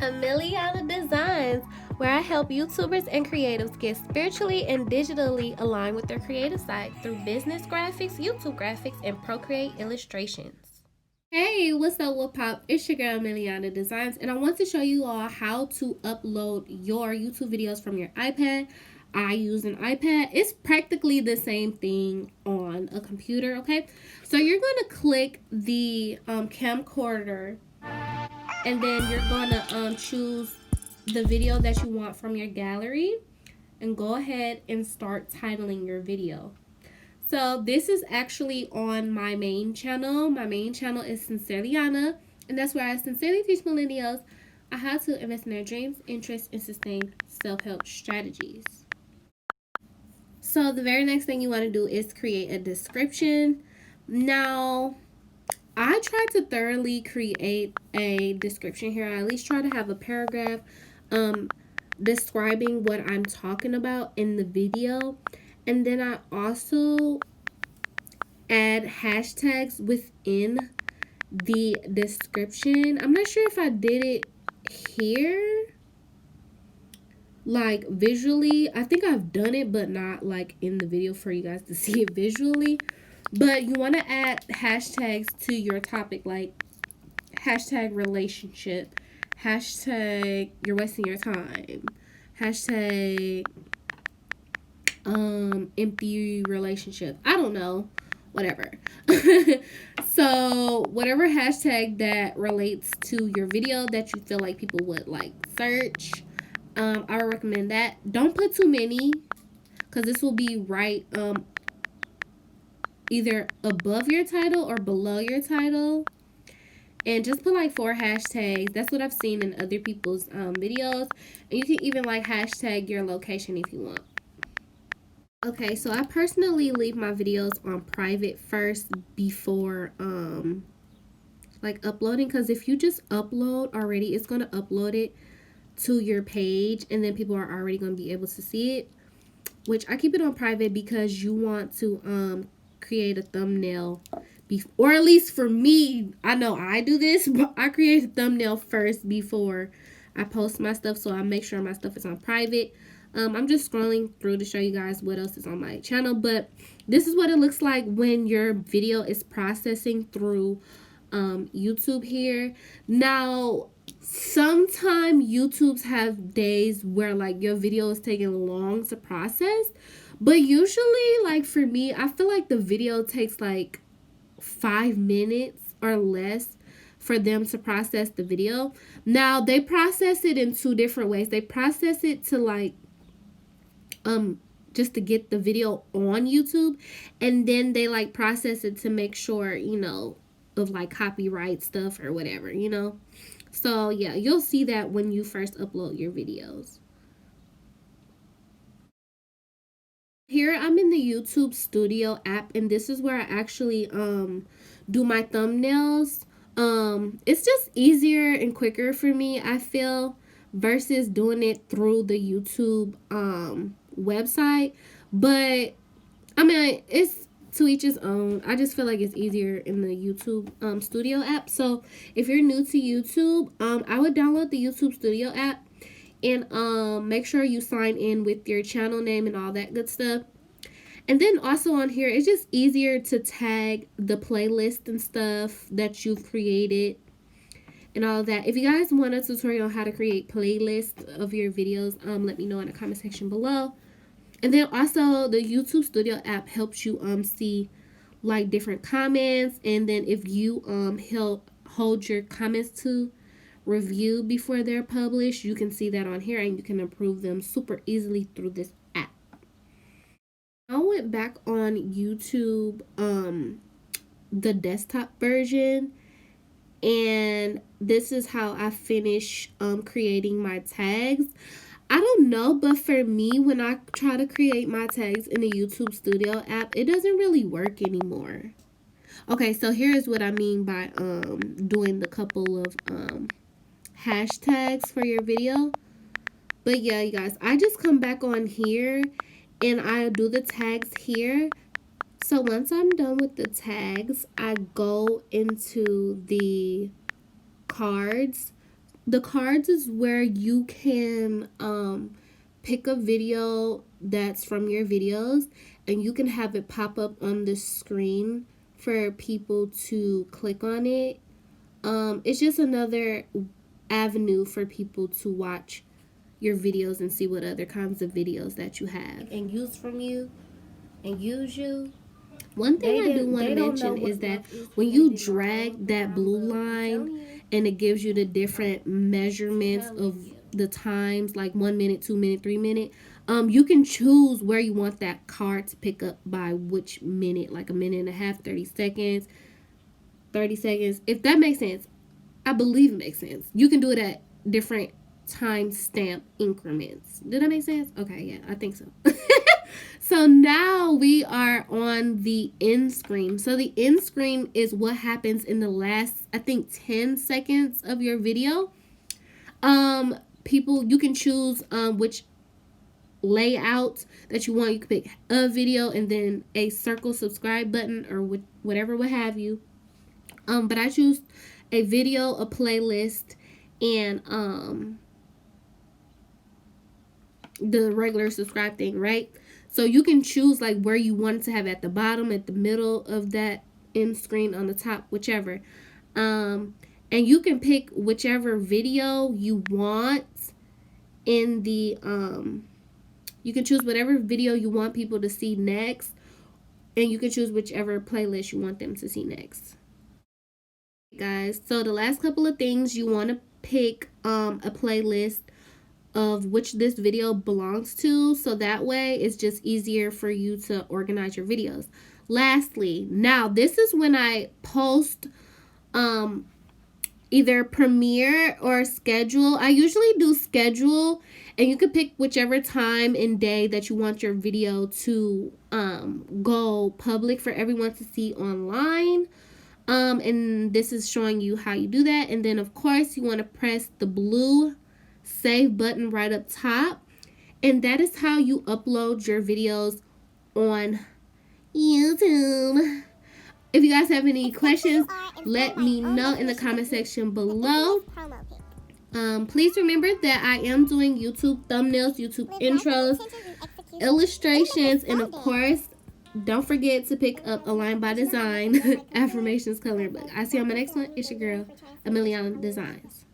Emiliana Designs, where I help YouTubers and creatives get spiritually and digitally aligned with their creative side through business graphics, YouTube graphics, and Procreate illustrations. Hey, what's up, what pop? It's your girl Emiliana Designs, and I want to show you all how to upload your YouTube videos from your iPad. I use an iPad. It's practically the same thing on a computer, okay? So you're going to click the camcorder, and then you're gonna choose the video that you want from your gallery and go ahead and start titling your video. So this is actually on my main channel. My main channel is Sincerely Anna, and that's where I sincerely teach millennials on how to invest in their dreams, interests, and sustain self-help strategies. So the very next thing you want to do is create a description. Now, I try to thoroughly create a description here. I at least try to have a paragraph describing what I'm talking about in the video. And then I also add hashtags within the description. I'm not sure if I did it here, like visually. I think I've done it, but not like in the video for you guys to see it visually. But you want to add hashtags to your topic, like hashtag relationship, hashtag you're wasting your time, hashtag empty relationship. I don't know, whatever. So whatever hashtag that relates to your video that you feel like people would like search, I would recommend that. Don't put too many, because this will be right either above your title or below your title. And just put like 4 hashtags. That's what I've seen in other people's videos. And you can even like hashtag your location if you want. Okay, so I personally leave my videos on private first before like uploading, because if you just upload already, it's going to upload it to your page and then people are already going to be able to see it, which I keep it on private because you want to create a thumbnail, or at least for me, I know I do this, but I create a thumbnail first before I post my stuff, so I make sure my stuff is on private. I'm just scrolling through to show you guys what else is on my channel, but this is what it looks like when your video is processing through YouTube here. Now, sometimes YouTube's have days where like your video is taking long to process, but usually, like for me, I feel like the video takes like 5 minutes or less for them to process the video. Now, they process it in 2 different ways. They process it to like just to get the video on YouTube, and then they like process it to make sure, you know, of like copyright stuff or whatever, you know. So yeah, you'll see that when you first upload your videos. Here I'm in the YouTube Studio app, and this is where I actually do my thumbnails. It's just easier and quicker for me, I feel, versus doing it through the YouTube website. But I mean, it's to each his own. I just feel like it's easier in the YouTube Studio app. So if you're new to YouTube, I would download the YouTube Studio app and make sure you sign in with your channel name and all that good stuff. And then also on here, it's just easier to tag the playlist and stuff that you've created and all of that. If you guys want a tutorial on how to create playlists of your videos, let me know in the comment section below. And then also the YouTube Studio app helps you see like different comments, and then if you hold your comments to review before they're published, you can see that on here and you can approve them super easily through this app. I went back on YouTube the desktop version, and this is how I finish creating my tags. I don't know, but for me, when I try to create my tags in the YouTube Studio app, it doesn't really work anymore. Okay, so here's what I mean by doing the couple of hashtags for your video. But yeah, you guys, I just come back on here and I do the tags here. So once I'm done with the tags, I go into the cards. the cards is where you can pick a video that's from your videos, and you can have it pop up on the screen for people to click on it. It's just another avenue for people to watch your videos and see what other kinds of videos that you have and use from you and use you. One thing I do want to mention is that when you drag that blue line and it gives you the different measurements of the times, like 1 minute, 2 minute, 3 minute, you can choose where you want that card to pick up by which minute, like a minute and a half, 30 seconds, 30 seconds. If that makes sense, I believe it makes sense. You can do it at different time stamp increments. Did that make sense? Okay, yeah, I think so. So now we are on the end screen. So the end screen is what happens in the last, I think, 10 seconds of your video. People, you can choose which layout that you want. You can pick a video and then a circle subscribe button or whatever, what have you. But I choose a video, a playlist, and the regular subscribe thing, right? So you can choose like where you want it to have, at the bottom, at the middle of that end screen, on the top, whichever. And you can pick whichever video you want in the you can choose whatever video you want people to see next, and you can choose whichever playlist you want them to see next. Guys, so the last couple of things, you want to pick a playlist of which this video belongs to, so that way it's just easier for you to organize your videos. Lastly, now this is when I post either premiere or schedule. I usually do schedule, and you can pick whichever time and day that you want your video to go public for everyone to see online. And this is showing you how you do that. And then of course you want to press the blue save button right up top, and that is how you upload your videos on YouTube. If you guys have any questions, let me know in the comment section below. Please remember that I am doing YouTube thumbnails, YouTube intros, illustrations, and of course, don't forget to pick up Align by Design Affirmations coloring book. I'll see you on my next one. It's your girl, Emiliana Designs.